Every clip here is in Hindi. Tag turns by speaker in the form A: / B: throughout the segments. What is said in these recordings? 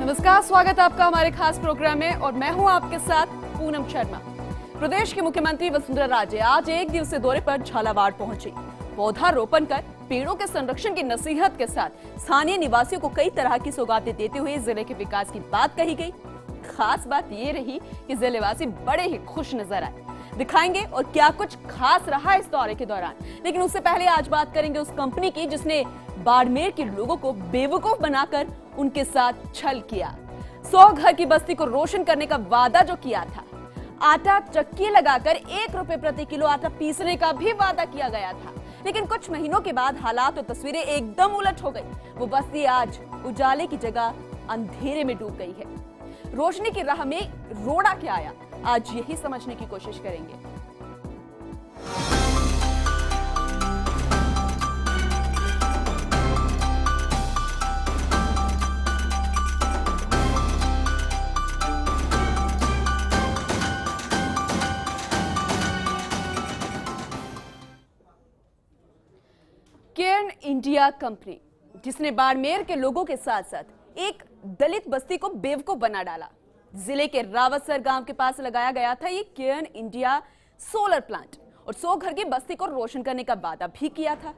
A: नमस्कार, स्वागत है आपका हमारे खास प्रोग्राम में और मैं हूं आपके साथ पूनम शर्मा। प्रदेश के मुख्यमंत्री वसुंधरा राजे आज एक दिवसीय दौरे पर झालावाड़ पहुंची। पौधारोपण कर पेड़ों के संरक्षण की नसीहत के साथ स्थानीय निवासियों को कई तरह की सौगातें देते हुए जिले के विकास की बात कही गई। खास बात ये रही कि जिलेवासी बड़े ही खुश नजर आए। दिखाएंगे और क्या कुछ खास रहा इस दौरे के दौरान, लेकिन उससे पहले आज बात करेंगे उस कंपनी की जिसने बाड़मेर के लोगों को बेवकूफ बनाकर उनके साथ छल किया। 100 घर की बस्ती को रोशन करने का वादा जो किया था, आटा चक्की लगाकर 1 रुपए प्रति किलो आटा पीसने का भी वादा किया गया था, लेकिन कुछ महीनों के बाद हालात और तस्वीरें एकदम उलट हो गई। वो बस्ती आज उजाले की जगह अंधेरे में डूब गई है। रोशनी की राह में रोड़ा क्या आया, आज यही समझने की कोशिश करेंगे। केयर्न इंडिया कंपनी, जिसने बाड़मेर के लोगों के साथ साथ एक दलित बस्ती को बेवकूफ बना डाला। जिले के रावतसर गांव के पास लगाया गया था ये केयर्न इंडिया सोलर प्लांट और 100 घर की बस्ती को रोशन करने का वादा भी किया था।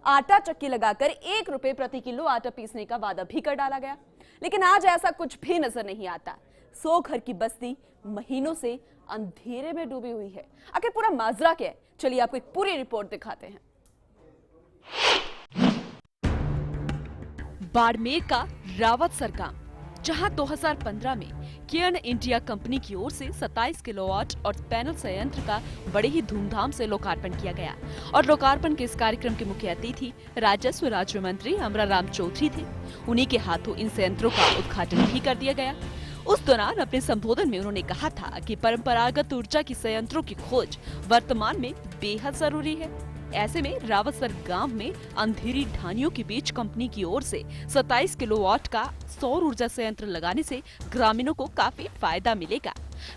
A: आटा चक्की लगाकर 1 रुपए प्रति किलो आटा पीसने का वादा भी कर डाला गया, लेकिन आज ऐसा कुछ भी नजर नहीं आता। 100 घर की बस्ती महीनों से अंधेरे में डूबी हुई है। आखिर पूरा माजरा क्या है, चलिए आपको एक पूरी रिपोर्ट दिखाते हैं। बाड़मेर का रावतसर गांव, जहां 2015 में केयर्न इंडिया कंपनी की ओर से 27 किलोवाट और पैनल संयंत्र का बड़े ही धूमधाम से लोकार्पण किया गया और लोकार्पण के इस कार्यक्रम के मुख्य अतिथि राजस्व राज्य मंत्री अमराराम चौधरी थे। उन्हीं के हाथों इन संयंत्रों का उद्घाटन भी कर दिया गया। उस दौरान अपने संबोधन में उन्होंने कहा था कि परंपरागत ऊर्जा की संयंत्रों की खोज वर्तमान में बेहद जरूरी है। ऐसे में रावतसर गांव में अंधेरी ढानियों के बीच कंपनी की ओर से 27 किलोवाट का सौर ऊर्जा संयंत्र लगाने से ग्रामीणों को काफी फायदा मिलेगा।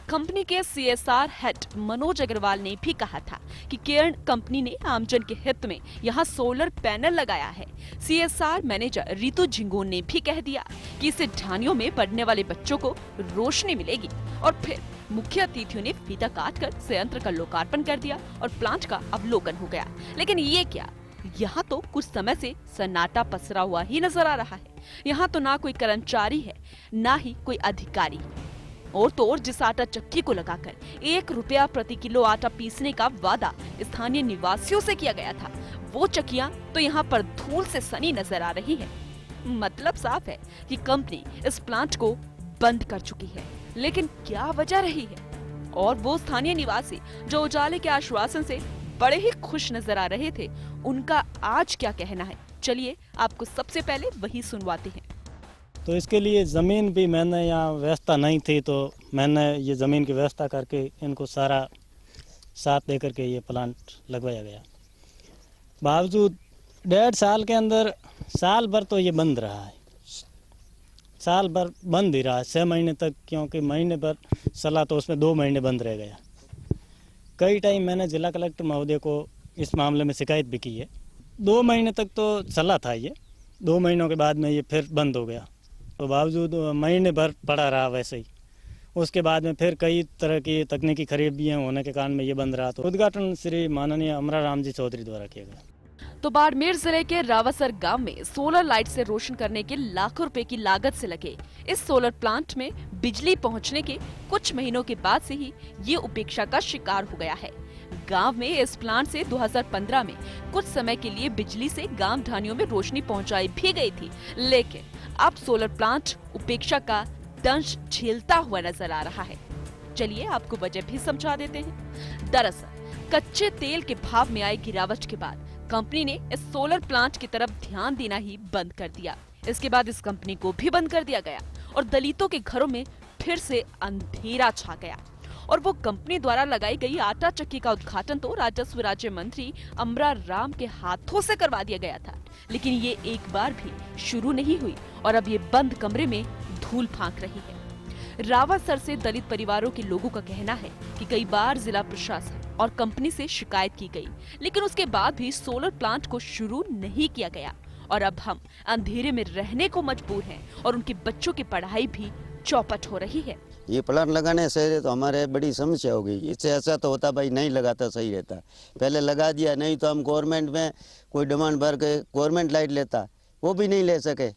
A: कंपनी के CSR हेड मनोज अग्रवाल ने भी कहा था कि केयर्न कंपनी ने आमजन के हित में यहां सोलर पैनल लगाया है। CSR मैनेजर रितु झिंगोन ने भी कह दिया कि इससे ढानियों में पढ़ने वाले बच्चों को रोशनी मिलेगी। और फिर मुख्य अतिथियों ने फीता काटकर संयंत्र का लोकार्पण कर दिया और प्लांट का अवलोकन हो गया। लेकिन ये क्या, यहाँ तो कुछ समय से सन्नाटा पसरा हुआ ही नजर आ रहा है। यहाँ तो ना कोई कर्मचारी है, ना ही कोई अधिकारी। और तो और जिस आटा चक्की को लगाकर 1 रुपया प्रति किलो आटा पीसने का वादा स्थानीय निवासियों से किया गया था, वो चक्कियां तो यहाँ पर धूल से सनी नजर आ रही है। मतलब साफ है कि कंपनी इस प्लांट को बंद कर चुकी है, लेकिन क्या वजह रही है? और वो स्थानीय निवासी जो उजाले के आश्वासन से बड़े ही खुश नजर आ रहे थे, उनका आज क्या कहना है, चलिए आपको सबसे पहले वही सुनवाते हैं।
B: तो इसके लिए ज़मीन भी मैंने यहाँ व्यवस्था नहीं थी, तो मैंने ये ज़मीन की व्यवस्था करके इनको सारा साथ दे करके ये प्लांट लगवाया गया। बावजूद 1.5 साल के अंदर साल भर तो ये बंद रहा है, साल भर बंद ही रहा, 6 महीने तक, क्योंकि महीने भर चला तो उसमें 2 महीने बंद रह गया। कई टाइम मैंने जिला कलेक्टर महोदय को इस मामले में शिकायत भी की है। 2 महीने तक तो चला था ये, 2 महीनों के बाद में ये फिर बंद हो गया, तो बावजूद महीने भर पड़ा रहा वैसे ही। उसके बाद में फिर कई तरह की तकनीकी खराबियां होने के कारण में ये बंद रहा। तो उद्घाटन श्री माननीय अमराराम जी चौधरी द्वारा किया गया।
A: तो बाड़मेर जिले के रावतसर गांव में सोलर लाइट से रोशन करने के लाखों रुपए की लागत से लगे इस सोलर प्लांट में बिजली पहुंचने के कुछ महीनों के बाद से ही ये उपेक्षा का शिकार हो गया है। गांव में इस प्लांट से 2015 में कुछ समय के लिए बिजली से गांव ढानियों में रोशनी पहुंचाई भी गई थी, लेकिन अब सोलर प्लांट उपेक्षा का दंश झेलता हुआ नजर आ रहा है। चलिए आपको वजह भी समझा देते हैं। दरअसल कच्चे तेल के भाव में आई गिरावट के बाद कंपनी ने इस सोलर प्लांट की तरफ ध्यान देना ही बंद कर दिया। इसके बाद इस कंपनी को भी बंद कर दिया गया और दलितों के घरों में फिर से अंधेरा छा गया। और वो कंपनी द्वारा लगाई गई आटा चक्की का उद्घाटन तो राजस्व राज्य मंत्री अमराराम के हाथों से करवा दिया गया था, लेकिन ये एक बार भी शुरू नहीं हुई और अब ये बंद कमरे में धूल फांक रही है। रावतसर से दलित परिवारों के लोगों का कहना है कि कई बार जिला प्रशासन और कंपनी से शिकायत की गई, लेकिन उसके बाद भी सोलर प्लांट को शुरू नहीं किया गया और अब हम अंधेरे में रहने को मजबूर हैं और उनके बच्चों की पढ़ाई भी चौपट हो रही है।
C: ये प्लांट लगाने से तो हमारे बड़ी समस्या हो गई। इससे ऐसा तो होता भाई नहीं लगाता सही रहता, पहले लगा दिया, नहीं तो हम गवर्नमेंट में कोई डिमांड भर के गवर्नमेंट लाइट लेता, वो भी नहीं ले सके।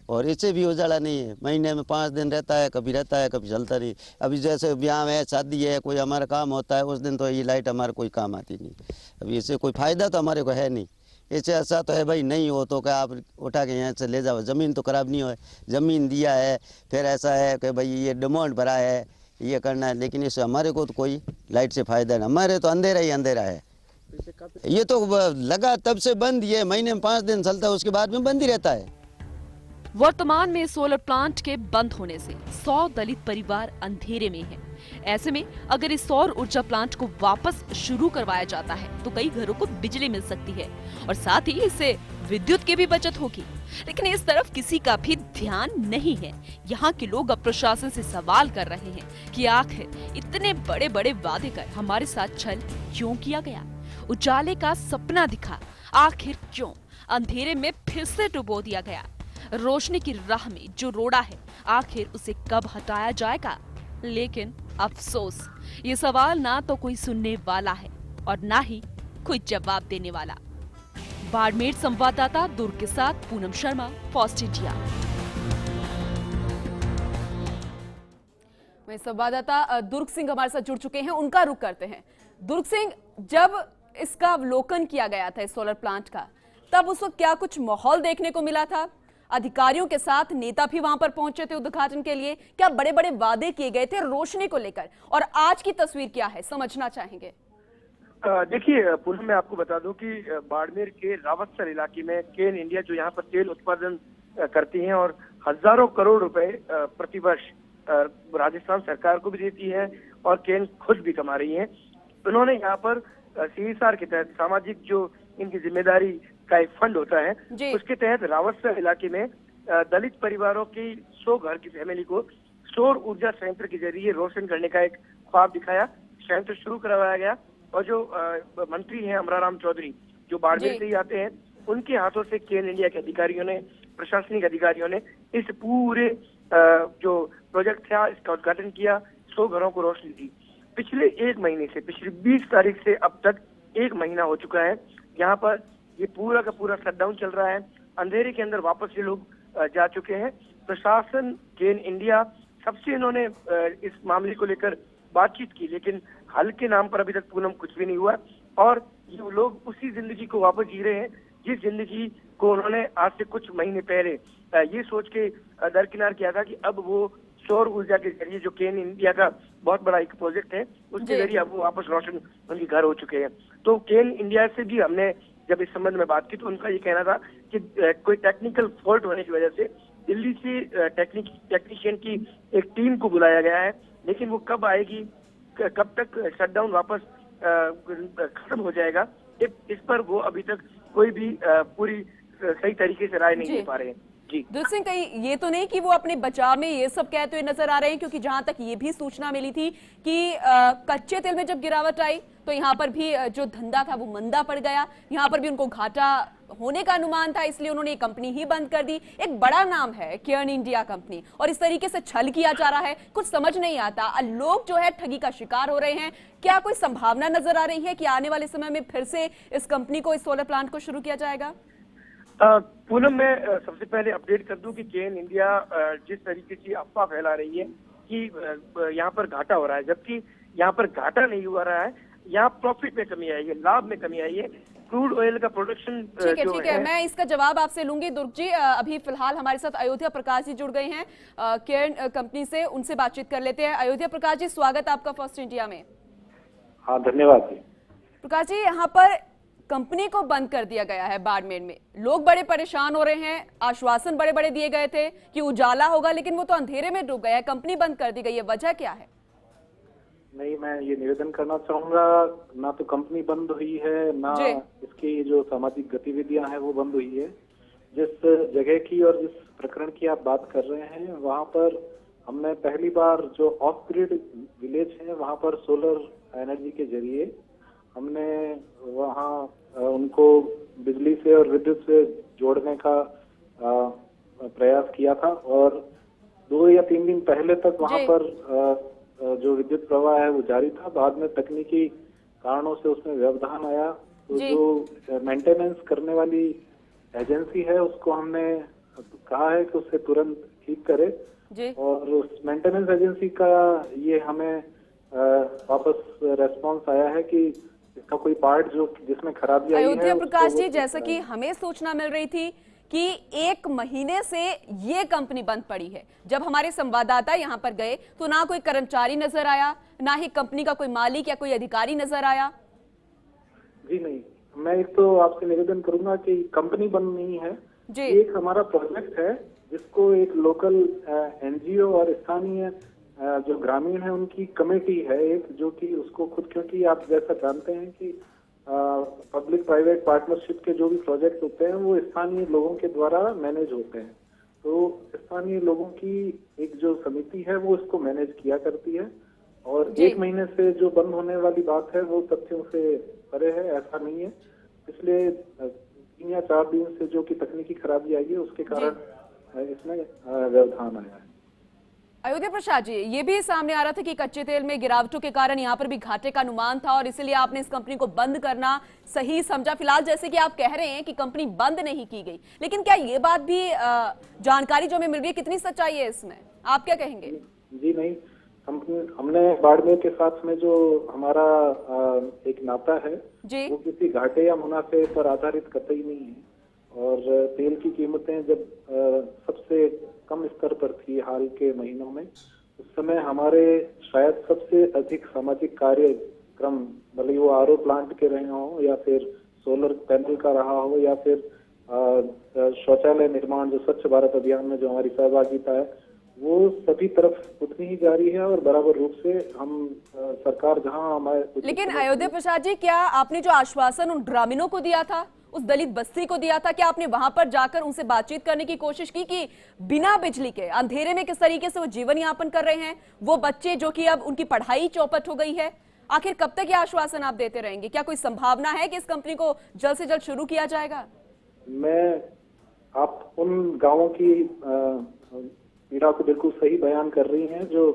C: और इससे भी उजाला नहीं है, महीने में 5 दिन रहता है, कभी रहता है कभी चलता नहीं। अभी जैसे ब्याह है, शादी है, कोई हमारा काम होता है, उस दिन तो ये लाइट हमारे कोई काम आती नहीं। अभी इससे कोई फ़ायदा तो हमारे को है नहीं। इससे ऐसा तो है भाई, नहीं हो तो क्या आप उठा के यहाँ से ले जाओ, ज़मीन तो खराब नहीं हो, ज़मीन दिया है, फिर ऐसा है कि भाई ये डिमांड भरा है, ये करना है, लेकिन इससे हमारे को तो कोई लाइट से फ़ायदा नहीं, हमारे तो अंधेरा ही अंधेरा है। ये तो लगा तब से बंद, ये महीने में 5 दिन चलता है, उसके बाद में बंद ही रहता है।
A: वर्तमान में सोलर प्लांट के बंद होने से 100 दलित परिवार अंधेरे में हैं। ऐसे में अगर इस सौर ऊर्जा प्लांट को वापस शुरू करवाया जाता है तो कई घरों को बिजली मिल सकती है और साथ ही इससे विद्युत की भी बचत होगी। लेकिन इस तरफ किसी का भी ध्यान नहीं है। यहाँ के लोग अब प्रशासन से सवाल कर रहे हैं कि आखिर इतने बड़े बड़े वादे कर हमारे साथ छल क्यों किया गया। उजाले का सपना दिखा, आखिर क्यों अंधेरे में फिर से डुबो दिया गया। रोशनी की राह में जो रोड़ा है, आखिर उसे कब हटाया जाएगा। लेकिन अफसोस, ये सवाल ना तो कोई सुनने वाला है और ना ही कोई जवाब देने वाला। बाड़मेर संवाददाता दुर्ग के साथ पूनम शर्मा, फर्स्ट इंडिया।
D: वहीं संवाददाता दुर्ग सिंह हमारे साथ जुड़ चुके हैं, उनका रुख करते हैं। दुर्ग सिंह, जब इसका अवलोकन किया गया था इस सोलर प्लांट का, तब उस वक्त क्या कुछ माहौल देखने को मिला था? अधिकारियों के साथ नेता भी वहां पर पहुंचे थे उद्घाटन के लिए, क्या बड़े बड़े वादे किए गए थे रोशनी को लेकर, और आज की तस्वीर क्या है, समझना चाहेंगे।
E: देखिए पूनम, मैं आपको बता दूं कि बाड़मेर के रावतसर इलाके में केन इंडिया जो यहाँ पर तेल उत्पादन करती है और हजारों करोड़ रुपए प्रतिवर्ष राजस्थान सरकार को भी देती है और केन खुद भी कमा रही है। उन्होंने यहाँ पर CSR के तहत, सामाजिक जो इनकी जिम्मेदारी का एक फंड होता है, उसके तहत रावतसर इलाके में दलित परिवारों की 100 घर की फैमिली को सौर ऊर्जा संयंत्र के जरिए रोशन करने का एक ख्वाब दिखाया। संयंत्र शुरू करवाया गया और जो मंत्री हैं अमराराम चौधरी, जो बाड़मेर से ही आते हैं, उनके हाथों से केन इंडिया के अधिकारियों ने, प्रशासनिक अधिकारियों ने इस पूरे जो प्रोजेक्ट था इसका उद्घाटन किया। 100 घरों को रोशनी दी। पिछले 1 महीने से, पिछली 20 तारीख से अब तक 1 महीना हो चुका है। यहाँ पर ये पूरा का पूरा शटडाउन चल रहा है। अंधेरे के अंदर वापस ये लोग जा चुके हैं। प्रशासन, केन इंडिया, सबसे इन्होंने इस मामले को लेकर बातचीत की, लेकिन हल के नाम पर अभी तक पूनम कुछ भी नहीं हुआ। और ये लोग उसी जिंदगी को वापस जी रहे हैं जिस जिंदगी को उन्होंने आज से कुछ महीने पहले ये सोच के दरकिनार किया था कि अब वो सौर ऊर्जा के जरिए, जो केन इंडिया का बहुत बड़ा एक प्रोजेक्ट है, उसके जरिए अब वो वापस रोशन उनके घर हो चुके हैं। तो केन इंडिया से भी हमने जब इस संबंध में बात की तो उनका ये कहना था कि कोई टेक्निकल फॉल्ट होने की वजह से दिल्ली से टेक्नीशियन की एक टीम को बुलाया गया है, लेकिन वो कब आएगी, कब तक शटडाउन वापस खत्म हो जाएगा, इस पर वो अभी तक कोई भी पूरी सही तरीके से राय नहीं दे पा रहे हैं।
D: दुर्ग सिंह, कहीं ये तो नहीं कि वो अपने बचाव में ये सब कहते हुए नजर आ रहे हैं, क्योंकि जहां तक ये भी सूचना मिली थी कि कच्चे तेल में जब गिरावट आई तो यहाँ पर भी जो धंधा था वो मंदा पड़ गया, यहाँ पर भी उनको घाटा होने का अनुमान था, इसलिए उन्होंने ये कंपनी ही बंद कर दी। एक बड़ा नाम है केन इंडिया कंपनी, और इस तरीके से छल किया जा रहा है, कुछ समझ नहीं आता। लोग जो है ठगी का शिकार हो रहे हैं। क्या कोई संभावना नजर आ रही है कि आने वाले समय में फिर से इस कंपनी को, इस सोलर प्लांट को शुरू किया जाएगा?
E: पूनम, मैं सबसे पहले अपडेट कर दूं कि केन इंडिया जिस तरीके की अफवाह फैला रही है कि यहाँ पर घाटा हो रहा है, जबकि यहाँ पर घाटा नहीं हुआ रहा है, यहाँ प्रॉफिट में कमी आई है, लाभ में कमी आई है। क्रूड ऑयल का प्रोडक्शन
D: ठीक है, मैं इसका जवाब आपसे लूंगी। दुर्ग जी, अभी फिलहाल हमारे साथ अयोध्या प्रकाश जी जुड़ गए हैं केन कंपनी से, उनसे बातचीत कर लेते हैं। अयोध्या प्रकाश जी, स्वागत आपका फर्स्ट इंडिया में।
F: हाँ, धन्यवाद जी।
D: प्रकाश जी, यहाँ पर कंपनी को बंद कर दिया गया है बाड़मेर में, लोग बड़े परेशान हो रहे हैं। आश्वासन बड़े बड़े दिए गए थे कि उजाला होगा, लेकिन वो तो अंधेरे में डूब गया है, कंपनी बंद कर दी गई है, वजह क्या है?
F: नहीं, मैं ये निवेदन करना चाहूंगा, ना तो कंपनी बंद हुई है, ना इसकी जो सामाजिक गतिविधियां हैं वो बंद हुई है। जिस जगह की और जिस प्रकरण की आप बात कर रहे हैं, वहां पर हमने पहली बार जो ऑफ ग्रिड विलेज है वहां पर सोलर एनर्जी के जरिए हमने वहाँ उनको बिजली से और विद्युत से जोड़ने का प्रयास किया था और 2 या 3 दिन पहले तक वहां
D: जी।
F: पर जो विद्युत प्रवाह है वो जारी था। बाद में तकनीकी कारणों से उसमें व्यवधान आया, तो
D: जी।
F: जो मेंटेनेंस करने वाली एजेंसी है उसको हमने कहा है कि उससे तुरंत ठीक करे
D: जी।
F: और उस मेंटेनेंस एजेंसी का ये हमें वापस रेस्पॉन्स आया है कि इसका कोई पार्ट जो जिसमें खराबी आई है
D: अयोध्या
F: उसको
D: प्रकाश
F: वो
D: जी,
F: ठीक
D: जैसा कि
F: कराएं।
D: हमें सूचना मिल रही थी कि 1 महीने से ये कंपनी बंद पड़ी है। जब हमारे संवाददाता यहां पर गए तो ना कोई कर्मचारी नजर आया, ना ही कंपनी का कोई मालिक या कोई अधिकारी नजर आया।
F: जी नहीं, मैं एक तो आपसे निवेदन करूंगा कि कंपनी बंद नहीं है,
D: जी।
F: ये एक हमारा प्रोजेक्ट है जिसको एक लोकल एनजीओ और स्थानीय जो ग्रामीण है उनकी कमेटी है एक, जो कि उसको खुद, क्योंकि आप जैसा जानते हैं कि पब्लिक प्राइवेट पार्टनरशिप के जो भी प्रोजेक्ट होते हैं वो स्थानीय लोगों के द्वारा मैनेज होते हैं। तो स्थानीय लोगों की एक जो समिति है वो इसको मैनेज किया करती है और
D: जी।
F: 1 महीने से जो बंद होने वाली बात है वो तथ्यों से परे है, ऐसा नहीं है। पिछले 3 या 4 दिन से जो कि तकनीकी खराबी आई है उसके कारण इसमें व्यवधान आया है।
D: अयोध्या प्रसाद जी, ये भी सामने आ रहा था कि कच्चे तेल में गिरावटों के कारण यहाँ पर भी घाटे का अनुमान था और इसलिए आपने इस कंपनी को बंद करना सही समझा। फिलहाल जैसे कि आप कह रहे हैं कि कंपनी बंद नहीं की गई, लेकिन क्या ये बात भी जानकारी जो हमें मिल रही है, कितनी सच्चाई है इसमें, आप क्या कहेंगे?
F: जी नहीं, हमने बाड़मेर के साथ में जो हमारा एक नाता है
D: जी।
F: वो किसी घाटे या मुनाफे पर आधारित कतई नहीं है और तेल की कीमतें जब सबसे कम स्तर पर थी हाल के महीनों में, उस समय हमारे शायद सबसे अधिक सामाजिक कार्यक्रम, भले वो आरओ प्लांट के रहे हों या फिर सोलर पैनल का रहा हो या फिर शौचालय निर्माण, जो स्वच्छ भारत अभियान में जो हमारी सहभागिता है, वो सभी तरफ उतनी ही जारी है और बराबर रूप से हम सरकार जहां हमारे।
D: लेकिन अयोध्या प्रसाद जी, क्या आपने जो आश्वासन उन ग्रामीणों को दिया था, उस दलित बस्ती को दिया था, क्या आपने वहां पर जाकर उनसे बातचीत करने की कोशिश की कि बिना बिजली के अंधेरे में किस तरीके से वो जीवन यापन कर रहे हैं, वो बच्चे जो कि अब उनकी पढ़ाई चौपट हो गई है? आखिर कब तक ये आश्वासन आप देते रहेंगे? क्या कोई संभावना है कि इस कंपनी को जल्द से जल्द शुरू किया जाएगा?
F: आप उन गांवों की पीड़ा को बिल्कुल सही बयान कर रही हैं जो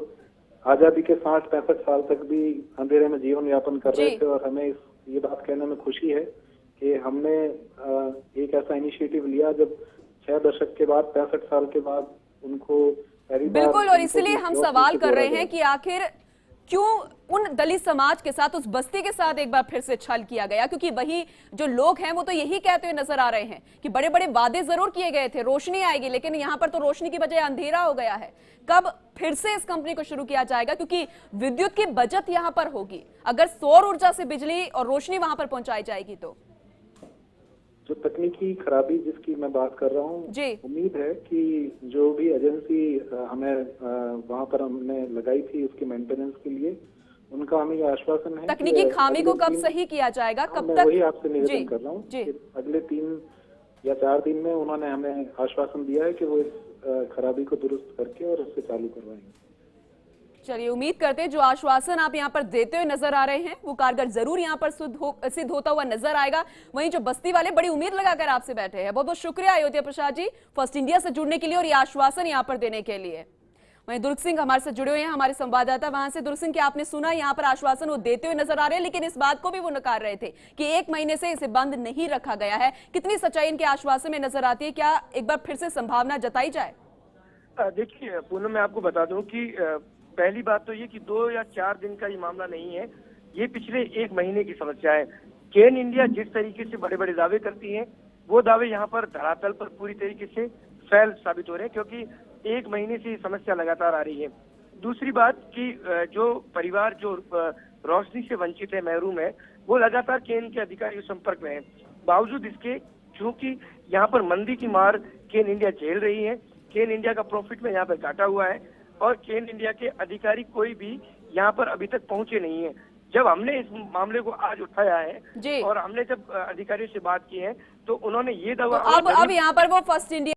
F: आजादी के 60-65 साल तक भी अंधेरे में जीवन यापन कर रहे थे और हमें ये बात कहने में खुशी है कि हमने एक ऐसा इनिशिएटिव लिया जब 6 दशक के बाद, 65 साल के बाद उनको पहली बार।
D: बिल्कुल, और इसलिए हम सवाल कर रहे हैं कि आखिर क्यों उन दलित समाज के साथ, उस बस्ती के साथ एक बार फिर से छल किया गया, क्योंकि वही जो लोग हैं वो तो यही कहते हुए नजर आ रहे हैं कि बड़े बड़े वादे जरूर किए गए थे, रोशनी आएगी, लेकिन यहाँ पर तो रोशनी की बजाय अंधेरा हो गया है। कब फिर से इस कंपनी को शुरू किया जाएगा? क्योंकि विद्युत की बचत यहाँ पर होगी अगर सौर ऊर्जा से बिजली और रोशनी वहां पर पहुंचाई जाएगी। तो
F: जो तकनीकी खराबी जिसकी मैं बात कर रहा हूँ, उम्मीद है कि जो भी एजेंसी हमें वहां पर हमने लगाई थी उसकी मेंटेनेंस के लिए, उनका हमें ये आश्वासन है
D: तकनीकी खामी को कब सही किया जाएगा, कब तक?
F: वही आपसे निवेदन कर रहा हूँ। अगले 3 या 4 दिन में उन्होंने हमें आश्वासन दिया है कि वो इस खराबी को दुरुस्त करके और उससे चालू करवाएंगे।
D: चलिए, उम्मीद करते हैं जो आश्वासन आप यहाँ पर देते हुए नजर आ रहे हैं वो कारगर जरूर यहाँ पर सिद्ध होता हुआ नजर आएगा। वहीं जो बस्ती वाले बड़ी उम्मीद लगाकर आपसे बैठे हैं, बहुत बहुत शुक्रिया अयोध्या प्रसाद जी फर्स्ट इंडिया से जुड़ने के लिए और ये आश्वासन यहाँ पर देने के लिए। वहीं दुर्ग सिंह हमारे साथ जुड़े हुए हैं, हमारे संवाददाता वहां से। दुर्ग सिंह, क्या आपने सुना यहाँ पर आश्वासन वो देते हुए नजर आ रहे हैं, लेकिन इस बात को भी वो नकार रहे थे कि 1 महीने से इसे बंद नहीं रखा गया है। कितनी सच्चाई इनके आश्वासन में नजर आती है? क्या एक बार फिर से संभावना जताई जाए?
E: देखिए पूनम, मैं आपको बता दूं कि पहली बात तो ये कि 2 या 4 दिन का ये मामला नहीं है, ये पिछले 1 महीने की समस्या है। केन इंडिया जिस तरीके से बड़े बड़े दावे करती है, वो दावे यहाँ पर धरातल पर पूरी तरीके से फेल साबित हो रहे हैं, क्योंकि 1 महीने से ये समस्या लगातार आ रही है। दूसरी बात कि जो परिवार जो रोशनी से वंचित है, महरूम है, वो लगातार केन के अधिकारियों संपर्क में है। बावजूद इसके चूंकि यहाँ पर मंदी की मार केन इंडिया झेल रही है, केन इंडिया का प्रॉफिट में यहाँ पर घाटा हुआ है और केन इंडिया के अधिकारी कोई भी यहाँ पर अभी तक पहुंचे नहीं है। जब हमने इस मामले को आज उठाया है और हमने जब अधिकारियों से बात की है तो उन्होंने ये दावा
D: अब यहाँ पर वो फर्स्ट इंडिया